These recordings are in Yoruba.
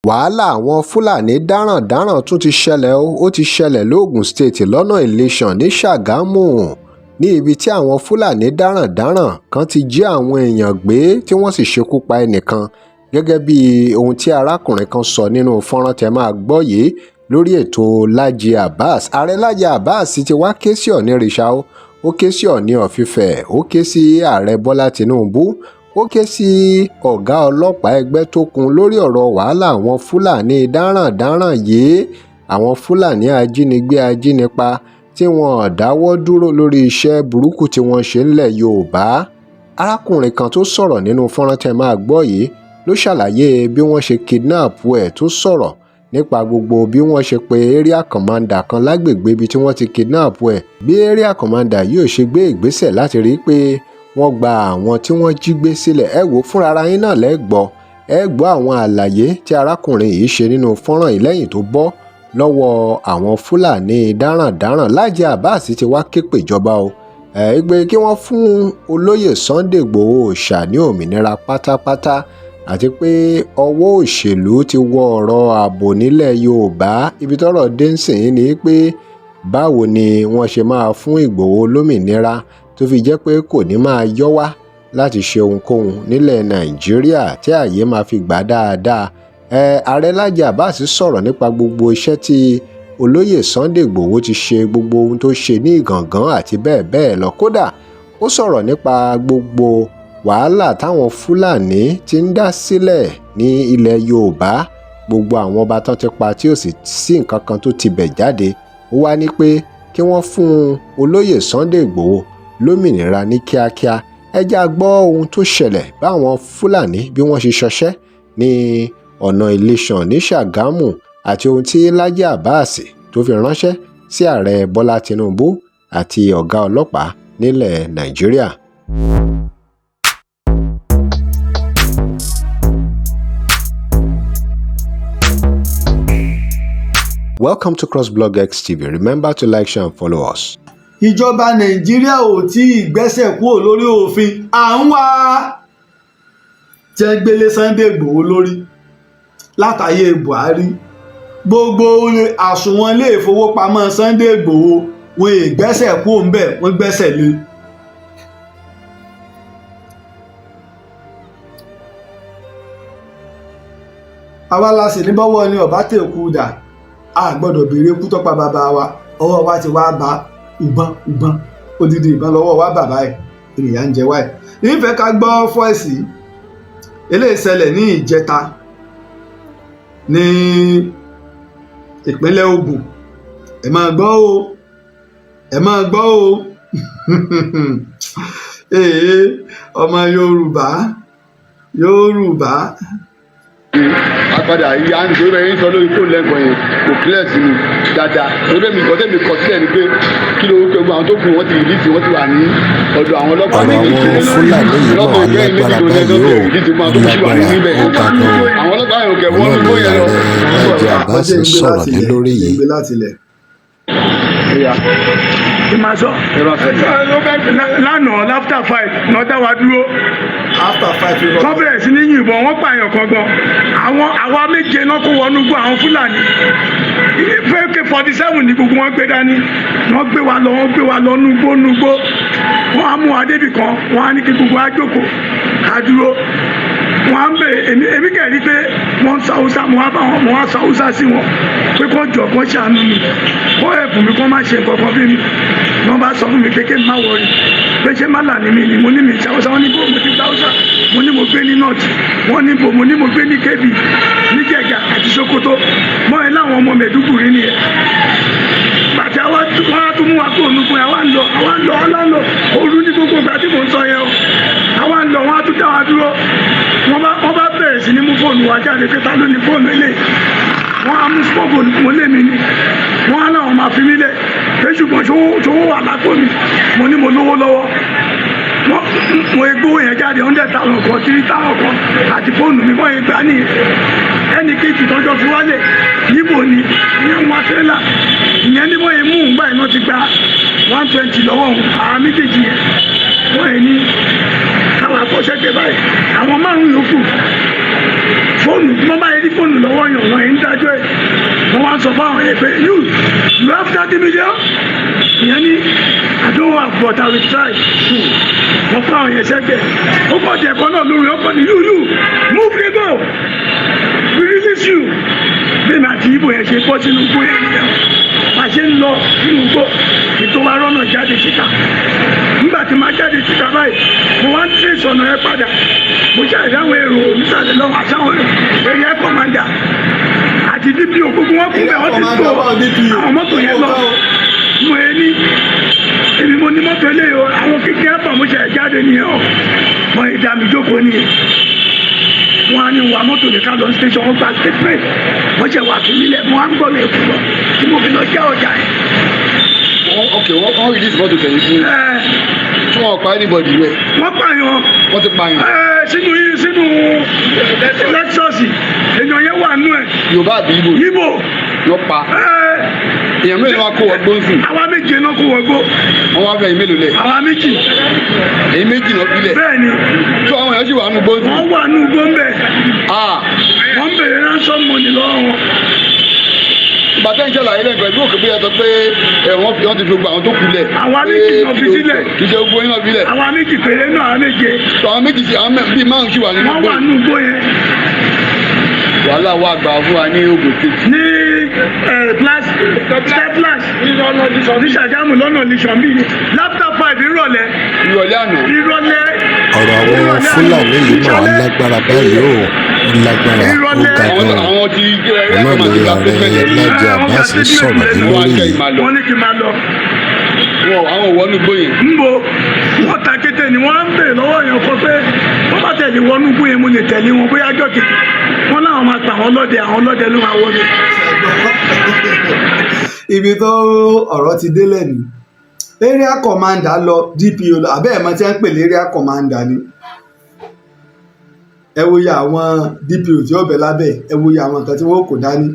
wàhálà àwọn fúlàní darandaran tún ti ṣẹlẹ̀ ó ti ṣẹlẹ̀ lógùn state lọ́nà Ìlẹ̀ṣàn ní Ṣàgámù ní ibi tí àwọn fúlàní darandaran kan ti jí àwọn èèyàn gbé tí wọ́n sì ṣekú pa ẹnìkan gẹ́gẹ́ bí ohun tí arákùnrin kan sọ nínú fọ́nrán tẹ́ máa gbọ́ yìí lórí ètò Laji Abbas. Ààrẹ Laji Abbas ti wá ké sí Ọ̀ọ̀ni rìṣà ó ké sí Ọ̀ọ̀ni of Ifẹ̀, ó ké sí ààrẹ Bọ́lá Tinubu, ó ké sí ọ̀gá ọlọ́pàá Ẹgbẹ́tókun lórí ọ̀rọ̀ wàhálà àwọn fúlàní darandaran yìí, àwọn fúlàní ajínigbé ajínipa tí wọn dáwọ́ dúró lórí iṣẹ́ burúkú tí wọ́n ṣe ńlẹ̀ Yorùbá. Arákùnrin kan tó sọ̀rọ̀ nínú fọ́nrán tẹ́ máa gbọ́ yìí ló ṣàlàyé bí wọ́n ṣe kidnap ẹ̀, tó sọ̀rọ̀ nípa gbogbo bí wọ́n ṣe pe area commander kan lágbègbè ibi tí wọ́n ti kidnap ẹ̀, bí area commander yóò ṣe gbé ìgbésẹ̀ láti rí pé wọ́n gba àwọn tí wọ́n jí gbé sílẹ̀. Ẹ wò fúnra ara yín náà ẹ gbọ́ àwọn àlàyé tí arákùnrin yìí ṣe nínú fọ́nrán yìí lẹ́yìn tó bọ́ lọ́wọ́ àwọn fúlàní darandaran. Laji Abbas ti wá ké pè ìjọba pé kí wọ́n fún olóyè Sunday Igboho Òòṣà ní òmìnira pátápátá àti pé ọwọ́ òṣèlú ti wọ ọ̀rọ̀ ààbò nílẹ̀ Yorùbá. Ibi tọ́rọ̀ dé ń sìn ni pé báwo ni wọ́n ṣe máa fún Ìgbòho lómìnira tó fi jẹ́ pé kò ní máa yọ́ wá láti ṣe ohunkóhun nílẹ̀ Nàìjíríà tí ààyè máa fi gbà dáadáa. Ààrẹ Laji Abbas sọ̀rọ̀ nípa gbogbo iṣẹ́ tí olóyè Sunday Igboho ti ṣe, gbogbo ohun tó ṣe ní Ìgàngán àti bẹ́ẹ̀ bẹ́ẹ̀ lọ. Kódà ó sọ̀rọ̀ nípa gbogbo wàhálà táwọn Fúlàní ti ń dá sílẹ̀ ní ilẹ̀ Yorùbá, gbogbo àwọn ọba tán ti pa tí ò sì sí nǹkan kan tó ti bẹ̀ jáde. Ó wá ní pé kí wọ́n fún olóyè Sunday Igboho lómìnira ní kíákíá. Ẹ já gbọ́ ohun tó ṣẹlẹ̀ báwọn Fúlàní bí wọ́n ṣe ṣọṣẹ́ ní ọ̀nà Ìlẹ̀ṣàn ní Ṣàgámù àti ohun tí Laji Abbas tó fi ránṣẹ́ sí ààrẹ Bọ́lá Tinubu àti ọ̀gá ọlọ́pàá nílẹ̀ Nàìjíríà. Welcome to crossblogX TV. Remember to like, share and follow us. Ìjọba Nàìjíríà ò tí ì gbẹ́sẹ̀ kúrò lórí òfin à ń wá jẹ́ gbélé Sunday Igboho lórí látàyè Buhari. Gbogbo àsùnwọ̀n ilé ìfowópamọ́ Sunday Igboho wọn ì gbẹ́sẹ̀ kúrò ń bẹ̀, wọ́n gbẹ́sẹ̀ lé. Àwa la sì ní bọ́wọ́ ni ọ̀bá tèkú dà, a gbọ́dọ̀ béèrè kú tọ́pa bàbá wa, ọwọ́ wa ti wá bá ìbọn odidi ìbọn lọ́wọ́ wa bàbá ẹ̀, ènìyàn ń jẹ wá ẹ̀. Nífẹ̀ẹ́ ká gbọ́ fọ́ẹ̀sì eléyìí ṣẹlẹ̀ ní ìjẹta ní ìpínlẹ̀ Ògùn. Ẹ máa gbọ́ o, ẹ máa gbọ́ o. Ọmọ Yorùbá. Apadà ìyá ń gbé bẹ́ẹ̀ ń sọ lórí fóònù lẹ́gbọ̀n yẹn kò kílẹ̀ sí mi dáadáa. Lórí mi kọ́tẹ́ mi kọ́ sílẹ̀ ni pé kí ló ń gbogbo àwọn tó kù wọ́n ti rìlíìsì wọ́n ti wà ní ọ̀dọ̀ àwọn ọlọ́pàá ọ̀rọ̀ àwọn Fúlàní yìí mọ̀ alágbára báyìí ó lágbára. àwọn ọlọ́pàá yẹn ò kẹ̀ wọ́n ní bóyá lọ. Laji Abbas sọ̀rọ̀ lé lórí yìí. Lánàá after 5 náà dá wa dúró. After 5 wọ́n bẹ̀rẹ̀ sí ní yìnbọn, wọ́n pààyàn kan gan. Àwa méje náà kó wọnú gbọ́ àwọn Fúlàní. AK-47 ní gbogbo wọn gbé dání. Wọ́n gbé wa lọ núgbó. Wọ́n á mú wa débì kan, wọ́n á ní kí gbogbo wa jókòó ká dúró. Wọ́n á ń bèrè èmi kẹ̀rí pé wọ́n ń sa Hausa, mo wá sa Hausa sí wọn pé kó jọ kó ṣàánú mi, kó ẹ̀bùn mi, kó má ṣe nǹkan kan bí mi. Wọ́n bá sọ fún mi pé kí n má wọrí pé ṣé má là ní mi ni mo ní mi ṣe Hausa, wọ́n ní bò mo ti gba Hausa, mo ní mo gbé ní North, wọ́n ní bò mo ní mo gbé ní Kebbi, ní Jẹ̀gà àti Sokoto, mọ́ ẹ láwọn ọmọ Mẹ̀dúgùrí nìyẹn. Bàtí wọ́n á tún mú wa kó onúkun, àwa ń lọ òru ní gbogbo ìgbà tí mò ń sọ yẹn o. Àwa ń lọ, wọ́n á tún dá wa dúró. Wọ́n bá bẹ̀rẹ̀ sí ní mú fóònù wa jáde pé ta ló ní fóònù ilé. Wọ́n á mú fóònù mo lé mi ní. Wọ́n á láwọn máa fi mí lẹ̀ pé ṣùgbọ́n ṣòwò wà lápò mi, mo ní mo lówó lọ́wọ́. Mo gbówó yẹn jáde 100,000 kan 3,000 kan àti fóònù mi wọ́n yẹn gbà ní ẹnì kejì tọ́jọ́ fi wálé níbo ni ìyẹn wá tẹ́lá ìyẹn ní wọ́n yẹn mú un báyìí náà ti gba 120 lọ́wọ́ òun àwọn méjèèjì yẹn wọ́n yẹn ní káwọn akọ́ṣẹ́gbẹ́ báyìí àwọn márùn-ún yòókù fóònù tí wọ́n bá yẹ ní fóònù lọ́wọ́ yàn wọ́n yẹn ń dájọ́ ẹ̀ wọ́n wá sọ fáwọn yẹn pé you have 30 million ìyẹn ní I don't have but I will try wọ́n fáwọn yẹn sẹ́gbẹ̀ ó kọ́ jẹ́ ẹ̀kọ́ náà lórí ọkọ̀ ní you move the go we release you bẹ́ẹ̀ ni àti ibo yẹn ṣe bọ́ sínú igbó yẹn nìyẹn bá ṣe ń lọ sínú igbó ètò wa rọ́nà jáde síta nígbà tí máa jáde síta báyìí mo wá ń tẹ̀ sọ̀nà yẹn padà mo ṣàlẹ̀ dáwọn èrò nísàlẹ̀ lọ́wọ́ àtàwọn area commander àti DPO gbogbo wọn kún bẹ́ẹ̀ wọ́n ti tó àwọn mọ́tò yẹn lọ mo yẹ ní èmi mo ní mọ́tò eléyìí o àwọn kékeré àpà mo ṣe jáde nìyẹn o mo yẹ dá mi jókòó nìyẹn wọn á ní wà mọ́tò lè ká lọ station wọn gba statement wọ́n ṣe wà fún mi lẹ̀ mo á ń gbọ́ mi èkó lọ tí mo fi lọ já ọjà yẹn. ok wọ́n release mọ́tò tẹ̀lé fún tí wọ́n pa anybody rẹ̀. wọ́n pààyàn. wọ́n ti pààyàn. sínú Lexus èèyàn yẹn wà nù ẹ̀. Yorùbá àbí Ìgbò. Ìgbò. wọ́n pa. èèyàn mélòó wá kó wọgbó ń sìn. àwa méje náà kó wọgbó. wọ́n wá fẹ́ mélòó lẹ̀. àwa méjì. èyí méjì náà bílẹ̀. bẹ́ẹ̀ni. tó àwọn èèyàn sì wà nù gbóǹsì. wọ́n wà nù gbóǹbẹ̀. wọ́n bèrè ransom money lọ́wọ́ wọn. bàtà ń ṣàlàyé lẹ́gbẹ̀ẹ́ bí òkè bí ẹ sọ pé wọ́n ti fi gbogbo àwọn tó kú lẹ̀. àwa méjì náà fi sílẹ̀. kì í ṣe gbogbo yín náà fi lẹ̀. àwa méjì péré náà àwa méje. àwọn méjì sí àwọn bíi márùn sí wà nínú gbó. wọ́n wà nínú gbó yẹn. wàhálà wà gbà fún wa ní Ògùn State. ní steplas ní Ṣàgámù lọ́nà nìṣàn bíi láptà 5 ìrọ̀lẹ́. ìrọ̀lẹ́ àná. ìrọ̀lẹ́. ọ̀rọ̀ àwọn Fúlàní yìí máa lágbára báyìí ó lágbára ó ga gan-an àwọn ti ọ̀nà lórí ààrẹ Lájí Abbas sọ̀rọ̀ ní lórí yìí. wọ́n ní kí n máa lọ. àwọn wọnú gbóyè. ń bo wọ́n ta kété ni wọ́n á ń bèèrè lọ́wọ́ èèyàn kan pé wọ́n bá tẹ̀lé wọnú gbóyè mo lè tẹ̀lé wọn bóyá ọjọ́ kejì wọ́n láwọn máa pa àwọn ọlọ́dẹ ló máa wọlé. ibi tó ọ̀rọ̀ ti délẹ̀ ni area commander lọ DPO lọ àbẹ́ẹ̀ mọ́ tí wọ́n ń pè ní area commander ni ẹ wo ya àwọn DPO tí ó bẹ lábẹ́ ẹ wo ya àwọn nǹkan tí wọ́n kò dání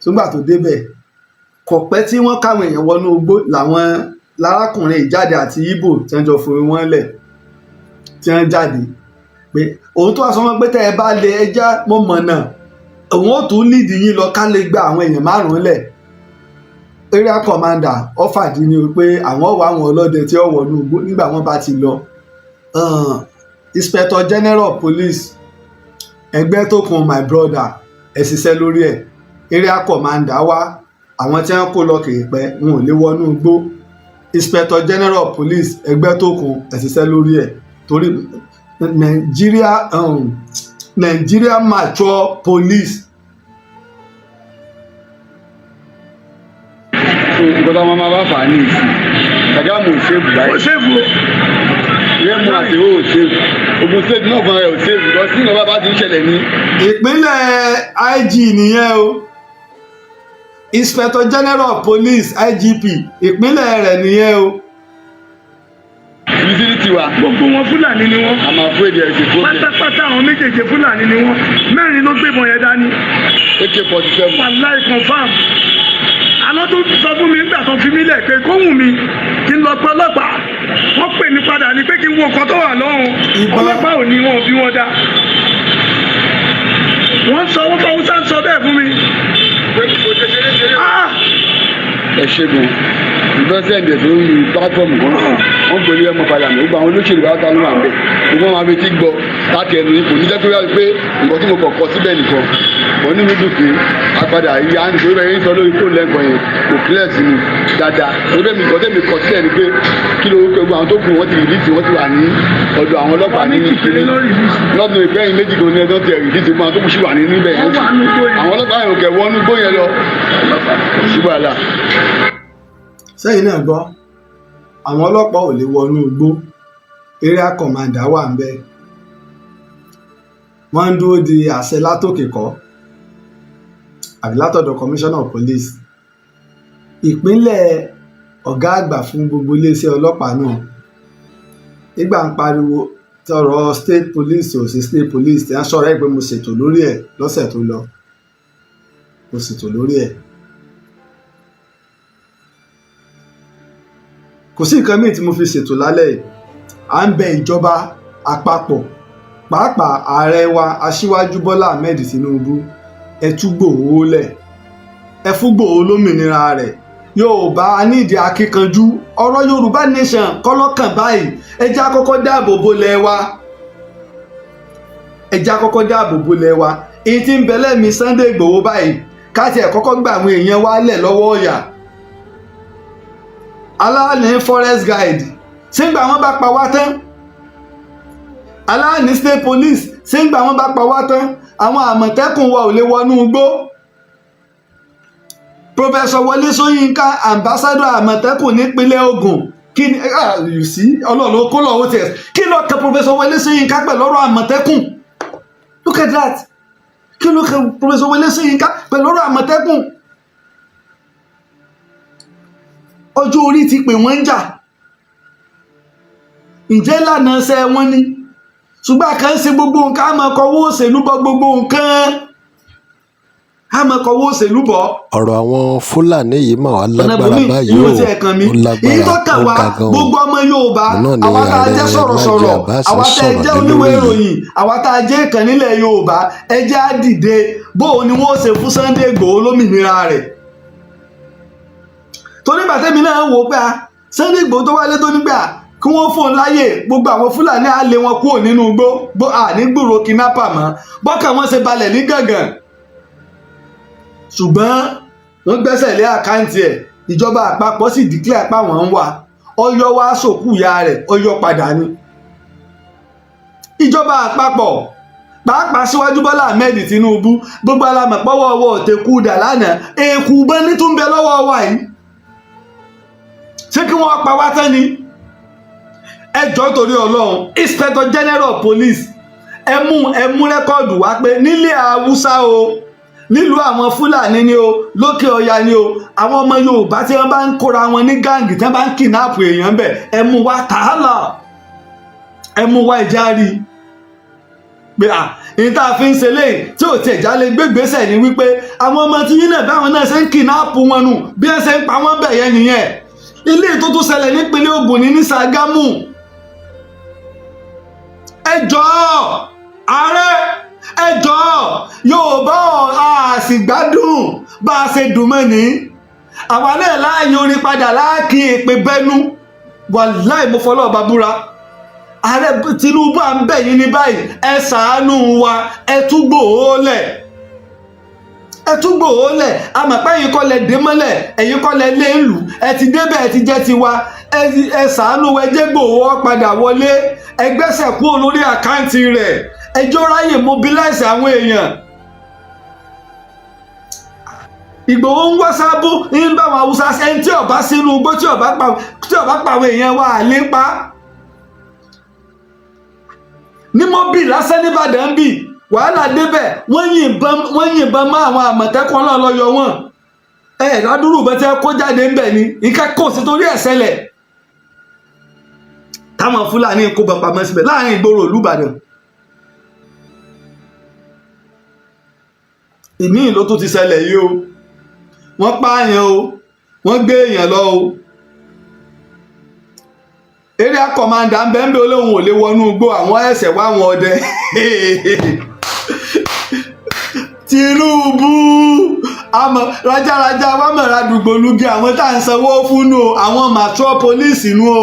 ṣùgbọ́n tó débẹ̀ kò pẹ́ tí wọ́n káwọn èèyàn wọnú igbó làwọn lárákùnrin ìjáde àti Ìgbò tí wọ́n jọ forí wọn lẹ̀ tí wọ́n jáde pé òun tó wá sọ wọn pé tẹ́ ẹ bá lè ẹja mọ́ mọ̀nà òun ó tún lídìí yín lọ ká lè gba àwọn èèyàn márùn-ún lẹ̀ area commander ọ̀fàdí ni pé àwọn wà àwọn ọlọ́dẹ tí ó wọnú igbó nígbà wọn bá ti lọ inspector general police ẹgbẹ́ tó kun my brother ẹ̀ ṣiṣẹ́ lórí ẹ̀ area commander wá àwọn tí wọ́n kó lọ kèrè pẹ́ wọn ò lè wọnú igbó inspector general police ẹgbẹ́ tó kun ẹ̀ ṣiṣẹ́ lórí ẹ̀ torí Nigeria mature police. nǹkan tó máa bá fà á ní ìsìn Ṣàgámù ò ṣèbù báyìí. ó ṣèbù. Rẹ́mú àti ó ò ṣèbù Ògùn State náà kan ẹ̀ ò ṣèbù lọ sí ìnáwó bá ti ń ṣẹlẹ̀ ní. ìpínlẹ̀ IG nìyẹn o inspector general police IGP ìpínlẹ̀ rẹ̀ nìyẹn o. utility wa. gbogbo wọn Fúlàní ni wọn. a máa fún èdè ẹ̀sìn fún mi. pátápátá àwọn méjèèjì Fúlàní ni wọn 4 ló gbébọn yẹn dání. AK-47. wàláì confam. àná tó sọ fún mi nígbà tó fi mí lẹ̀ pé kóhùn mi kí n lọ pẹ́ ọlọ́pàá wọ́n pè mí padà ní pé kí n wo nǹkan tó wà lọ́rùn ọlọ́pàá ò ní wọn bí wọ́n dá. wọ́n sọ wọ́n fọwọ́ sá ń sọ bẹ́ẹ̀ fún mi. ẹ ṣẹ́gun ìgbọ́nsẹ̀ǹdẹ̀ tó ń lu pátọ́ọ̀mù kan wọ́n gbòòrò ẹmọ padà mọ́ gbogbo àwọn olóṣèlú bá tánú wà bẹ́ẹ̀ gbogbo wọn máa fi tí gbọ́ láti ẹnu ní kò ní jẹ́ pé wá pé nǹkan tí mo kọ̀ kọ́ síbẹ̀ nìkan wọ́n ní mi dùn pé apadà ìyá nítorí bẹ́ẹ̀ yín sọ lórí fóònù lẹ́ǹkan yẹn kò kílẹ̀ sí mi dáadáa nítorí mi nǹkan tẹ̀mí kọ̀ sílẹ̀ ni pé kí ló gbogbo àwọn tó kù wọ́n ti rìlíìsì wọ́n ti wà ní ọ̀dọ̀ àwọn ọlọ́pàá ní ìpínlẹ̀ lọ́dún ìpẹ́yìn méjì kan ní ẹjọ́ ti rìlíìsì gbogbo àwọn tó kù sí wà ní níbẹ̀ yẹn àwọn ọlọ́pàá yẹn ò kẹ̀ wọ́nú gbó yẹn lọ ṣùgbọ́n sẹ́yìn náà gbọ́ àwọn ọlọ́pàá ò lè wọnú igbó area commander wà ń bẹ̀ wọ́n ń dúró di àṣẹ látòkè kọ́ àbí látọ̀dọ̀ commissioner of police ìpínlẹ̀ ọ̀gá àgbà fún gbogbo iléeṣẹ́ ọlọ́pàá náà nígbà ń pariwo tọrọ state police ò sí state police tí wọ́n sọ̀rọ̀ ẹ̀ pé mo ṣètò lórí ẹ̀ lọ́sẹ̀ tó lọ mo ṣètò lórí ẹ̀. kò sí nǹkan míì tí mo fi ṣètò lálẹ́ yìí à ń bẹ ìjọba àpapọ̀ pàápàá ààrẹ wa aṣíwájú Bọ́lá Ahmed Tinubu ẹ tú Ìgbòho lẹ̀, ẹ fún Ìgbòho lómìnira rẹ̀. Yorùbá nídìí akíkanjú, ọ̀rọ̀ Yorùbá nation kọ́lọ́kàn báyìí. ẹ jẹ́ á kọ́kọ́ dáàbò bo ilẹ̀ wa, ẹ jẹ́ á kọ́kọ́ dáàbò bo ilẹ̀ wa. èyí tí ń bẹ lẹ́mìí Sunday Ìgbòho báyìí ká tiẹ̀ kọ́kọ́ gba àwọn èèyàn wa lẹ̀ lọ́wọ́ ọ̀yà. aláàní forest guide sígbà wọn bá pa wá tán, aláàní state police sígbà wọn bá pa wá tán, àwọn àmọ̀tẹ́kùn wa ò lè wọnú igbó. Professor Wọlé Ṣóyínká ambassador àmọ̀tẹ́kùn nípínlẹ̀ Ògùn, kí ni you see ọlọ́run kó lọ́wọ́ tẹ̀, kí ló kẹ Professor Wọlé Ṣóyínká pẹ̀lú ọ̀rọ̀ àmọ̀tẹ́kùn? Look at that, kí ló kẹ Professor Wọlé Ṣóyínká pẹ̀lú ọ̀rọ̀ àmọ̀tẹ́kùn? ọjọ́ orí ti pè wọ́n ń jà, ǹjẹ́ ìlànà ṣe wọ́n ni? ṣùgbọ́n àkàn ṣe gbogbo nǹkan àmọ̀kọ́wọ́ òṣèlú bọ gbogbo nǹkan, àmọ̀kọ́wọ́ òṣèlú bọ̀. ọ̀rọ̀ àwọn Fúlàní yìí mà wá lágbára báyìí o, ó lágbára, ó ga gan o. gbogbo ọmọ Yorùbá, àwa tá a jẹ́ sọ̀rọ̀sọ̀rọ̀, àwa tá a jẹ́ oníwèé ìròyìn, àwa tá a jẹ́ ìkànnì nílẹ̀ Yorùbá, ẹ jẹ́ á dìde. bóun ni wọ́n ṣe fún Sunday Ìgbòho lómìnira rẹ̀? torí bàtẹ́mi náà wò pé Sunday Ìgbòho tó wálé tó nígbà kí wọ́n fóun láyè, gbogbo àwọn Fúlàní á lé wọn kúrò nínú igbó, ànígbòrò kidnapper mọ́, bọ́kàn wọn ṣe balẹ̀ ní gàngàn. ṣùgbọ́n wọ́n gbẹ́sẹ̀ lé àkáǹtì ẹ̀, ìjọba àpapọ̀ sì declare pa wọ́n ń wá. Ọ̀yọ́ wá sòkú ìyá rẹ̀, Ọ̀yọ́ padà ní. ìjọba àpapọ̀ pàápàá síwájú Bọ́lá Ahmed Tinubu, gbogbo alamọ̀pọ̀wọ́ ọwọ́ òtẹ̀kù dà lánàá, èkú bẹ́ẹ̀ ní tún bẹ lọ́wọ́ wa yìí. ṣé kí wọ́n pa wá tán ni? ẹ jọ̀ọ́ torí Ọlọ́run, Inspector General Police ẹ mú rẹ́kọ̀dù wá pé nílẹ̀ Haúsá o, nílùú àwọn Fúlàní ni o, lókè Ọya ni o, àwọn ọmọ Yorùbá tí wọ́n bá ń kóra wọn ní gáàngì tí wọ́n bá ń kìnnáàpù èèyàn bẹ̀, ẹ mú wá tààlà, ẹ mú wá ìjárí pé èyí tá a fi ń ṣe léyìí tí ò tiẹ̀ já lè gbégbèsè ní wípé àwọn ọmọ tí yín náà báwọn náà ṣe ń kìnnáàpù wọn nù bí wọ́n ṣe ń pa wọ́n bẹ̀ yẹn nìyẹn. ilé tó tún ṣẹlẹ̀ nípínlẹ̀ Ògùn ní Ṣàgámù. ẹ jọ̀ọ́ ààrẹ, ẹ jọ̀ọ́ Yorùbá àṣìgbádùn bá a ṣe dùn mọ́ ní. àwa náà láàyè orin padà láàkì èpè bẹ́nu, wàláì mo fọlọ́ ọba búra. ààrẹ Tinubu à ń bẹ̀ yín ní báyìí, ẹ ṣàánú wa, ẹ tú Ìgbòho lẹ̀, ẹ tú Ìgbòho lẹ̀. àmọ̀pẹ́ yìí kọ́ lẹ dé mọ́lẹ̀, ẹ̀yin kọ́ lẹ lé ń lù, ẹ ti débẹ̀, ẹ ti jẹ́ tiwa, ẹ ṣàánú ẹ jẹ́ Ìgbòho padà wọlé, ẹ gbẹ́sẹ̀ kúrò lórí àkáǹtì rẹ̀, ẹjọ́ ráyè mobilize àwọn èèyàn. Ìgbòho ń wá sábú ń bá àwọn Haúsá ẹni tí ọba sínú igbó tí ọba pa àwọn èèyàn wa àlépa. ní Mọ́bì lásán nìbàdàn bì wàhálà débẹ̀, wọ́n yìnbọn mọ́ àwọn àmọ̀tẹ́kùn ọlọ́ọ̀lọ́yọ wọn. ládùúrù bẹ́ẹ̀ tí wọ́n kó jáde ń bẹ̀ ni nǹkan kò sí torí ẹ̀ ṣẹlẹ̀. táwọn Fúlàní kó bọ̀ pamọ́ síbẹ̀ láàrin ìgboro ìlú Ìbàdàn. ìmíì ló tún ti ṣẹlẹ̀ yìí o, wọ́n pààyàn o, wọ́n gbé èèyàn lọ o. area commander ń bẹ́ ń bẹ́ olóhùn ò lè wọnú igbó, àwọn ẹ̀sẹ̀ wá wọn ọdẹ. Tinubu àmọ́ rájárájá wà mọ̀ra dùgbòlugi àwọn tá à ń sanwó fún nù o, àwọn mature police nù o.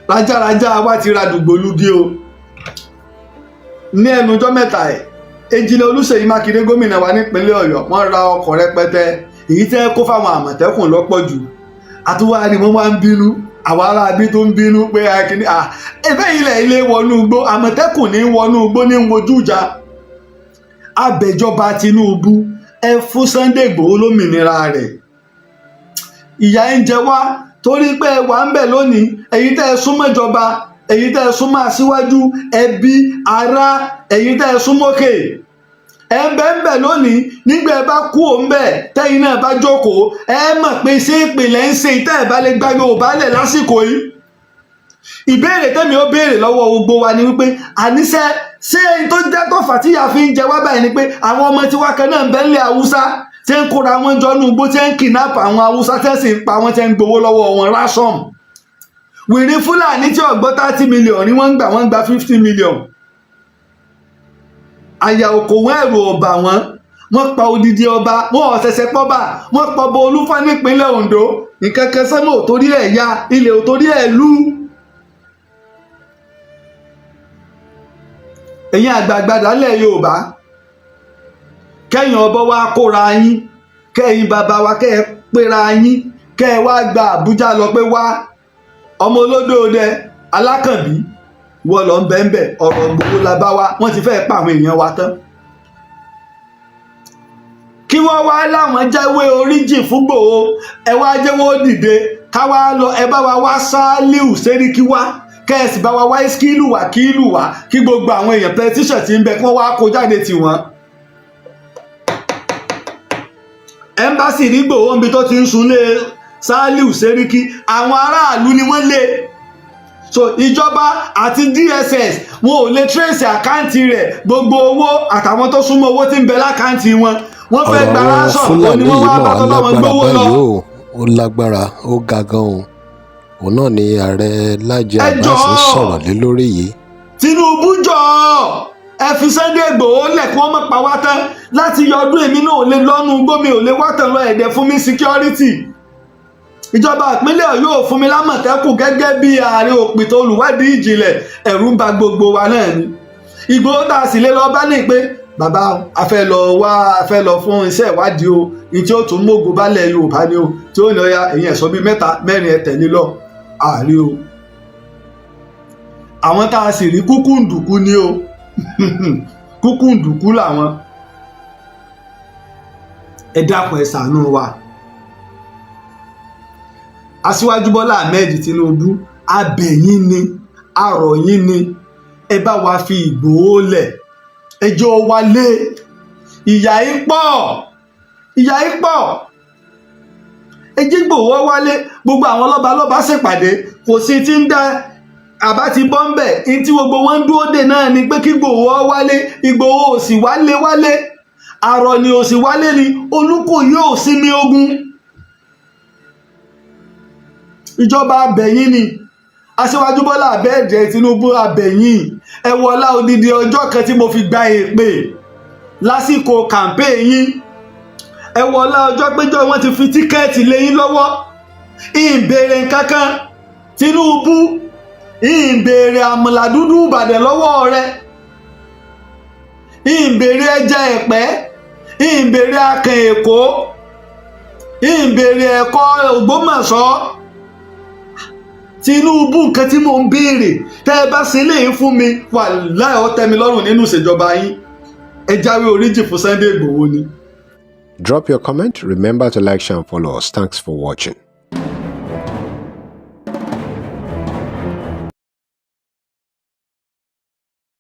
rájárájá wa ti ra dùgbòlugi o. ní ẹnujọ́ mẹ́ta Èjìnlẹ̀ Olúṣèyí Mákindé gómìnà wa nípínlẹ̀ Ọ̀yọ́, wọ́n ra ọkọ̀ rẹpẹtẹ èyí tẹ́ kó fáwọn àmọ̀tẹ́kùn lọ́pọ̀ jù. àtúwá ni wọ́n wá ń bínú, àwọn aráabí tó ń bínú pé akíní ẹ̀fẹ́ ilé wọnú igbó, àmọ̀tẹ́kùn ní wọnú igbó ní wojú ìjà. abẹ̀jọba Tinubu ẹ fún Sunday Ìgbòho lómìnira rẹ̀. ìyà ń jẹ wá torí pé ẹ wà ń bẹ̀ lónìí, èyí tẹ́ ẹ súnmọ́ ìjọba, èyí tẹ́ ẹ súnmọ́ aṣíwájú, ẹbí ará, èyí tẹ́ ẹ súnmọ́kè. ẹ ń bẹ̀ lónìí, nígbà ẹ bá kú òun bẹ̀ tẹ́yìn náà bá jókòó, ẹ mọ̀ pé ṣé ìpìlẹ̀ ń ṣe ìtẹ́ ẹ̀ bá lè gba Yorùbá lẹ̀ lásìkò yìí. ìbéèrè tẹ́mi ó béèrè lọ́wọ́ gbogbo wa ni wípé àníṣe ṣé ẹni tó jẹ́ tó fà tíyà fi ń jẹ wá báyìí ni pé àwọn ọmọ tiwa kan náà ń bẹ nílẹ̀ Haúsá tí ń kóra wọn jọ nú igbó, tí ń kidnap àwọn Haúsá tí ń sì ń pa wọn, tí ń gbowó lọ́wọ́ wọn ransom. wèrè Fúlàní tí ọgbọ́ 30 million ni wọ́n gba 50 million. àyà òkòwò ẹ̀rù ọba wọ́n pa odidi ọba, wọ́n ọ̀sẹ̀sẹ̀ pọ́bà, wọ́n pa ọba Olúfọ́n nípínlẹ̀ Ondo. nǹkan kan sẹ́mọ̀ ò torí ẹ̀ ya, ilẹ̀ ò torí ẹ̀ lú. ẹ̀yin àgbààgbà dálẹ̀ Yorùbá, kẹ́yìn ọba wa kóra yín, kẹ́yìn bàbá wa kẹ́ ẹ péra yín, kẹ́ ẹ wá gba Àbújá lọ pé wá ọmọ olódòdẹ Alákànbí wọ́n lọ ń bẹ́ẹ̀ ọ̀rọ̀ gbogbo la bá wa, wọ́n ti fẹ́ pa àwọn èèyàn wa tán. kí wọ́n wá láwọn jáwé oríjì fún Ìgbòho, ẹ wá jẹ́wọ́ dìde káwá lọ, ẹ bá wa wá Sàlíù Sẹ́ríkì wá, kẹ́ẹ̀sì bá wa wá Ìskílù Wákílù wá, kí gbogbo àwọn èèyàn pẹtíṣàn ti ń bẹ kí wọ́n wá kó jáde tì wọ́n. ẹmbásì rí Ìgbòho níbi tó ti ń sunlé Sàlíù Sẹ́ríkì, àwọn aráàlú ni wọ́n lé. so ìjọba àti DSS wọn ò lè trace àkáǹtì rẹ̀, gbogbo owó àtàwọn tó súnmọ́ owó tí ń bẹ lákáǹtì wọn wọ́n fẹ́ gba ránṣọ̀, ó ní wọ́n wá bá tó bá wọn gbówó lọ. ó lágbára, ó ga gan o. òun náà ni ààrẹ Láàjì Abbas sọ̀rọ̀ lé lórí yìí. Tinubu jọ ẹ fi Sunday Igboho lẹ̀ kí wọ́n má pa wá tán. láti yọ ọdún èmi náà ò lè lọ́nu gómi ò lè wá tán lọ ẹ̀dẹ̀ fún mi security. ìjọba ìpínlẹ̀ Ọ̀yọ́ ò fún mi lámọ̀tẹ́kùn gẹ́gẹ́ bí ààrẹ òpìtàn olùwádìí ìjìnlẹ̀, ẹ̀rù ń ba gbogbo wa náà ni. Ìgbòho tá a sì lè lọ bá ní pé bàbá a fẹ́ lọ fún iṣẹ́ ìwádìí o, ìtí ó tún mógun bálẹ̀ Yorùbá ni o, tí ó lọ ya èyí ẹ̀sọ́ bíi 3-4 ẹ̀ tẹ̀lé lọ ààrẹ o. àwọn tá a sì rí kúkúǹdùkú ni o kúkúǹdùkú làwọn. ẹ dákun ẹ ṣàánú wa. Aṣíwájú Bọ́lá Ahmed Tinubu, abẹ̀yìn ni, arọ̀yìn ni, ẹ bá wa fi Ìgbòho lẹ̀, ẹjọ́ wálé. ìyà yìí pọ̀, ẹ jẹ́ Ìgbòho wálé. gbogbo àwọn lọ́balọ́ba ṣèpàdé, kò sí tí ń dá àbá ti bọ́ ń bẹ̀, ní tí gbogbo wọn ń dúró dè náà ni pé kí Ìgbòho wálé. Ìgbòho ò sì wálé, àrọ̀ ni ò sì wálé ni, Olúkòyí ò sinmi ogun. ìjọba abẹ̀yìn ni, Aṣíwájú Bọ́lá Ahmed Tinubu abẹ̀yìn. ẹ wọlá odidi ọjọ́ kan tí mo fi gba èpè lásìkò campaign yín, ẹ wọlá ọjọ́ péjọ wọn ti fi tíkẹ́ẹ̀tì lé yín lọ́wọ́. ìbéèrè nǹkankan Tinubu, ìbéèrè àmàlà dúdú Ìbàdàn lọ́wọ́ rẹ, ìbéèrè ẹja ẹ̀pẹ́, ìbéèrè akàn Èkó, ìbéèrè ẹ̀kọ́ Ògbómọ̀ṣọ́. Tinubu, nǹkan tí mò ń béèrè tẹ́ ẹ bá ṣe léyìn fún mi, wàláhì ó tẹ́ mi lọ́rùn nínú ìṣèjọba yín. ẹ jáwé oríjì fún Sunday Igboho ni. Drop your comment. Remember to like, share and follow us. Thanks for watching.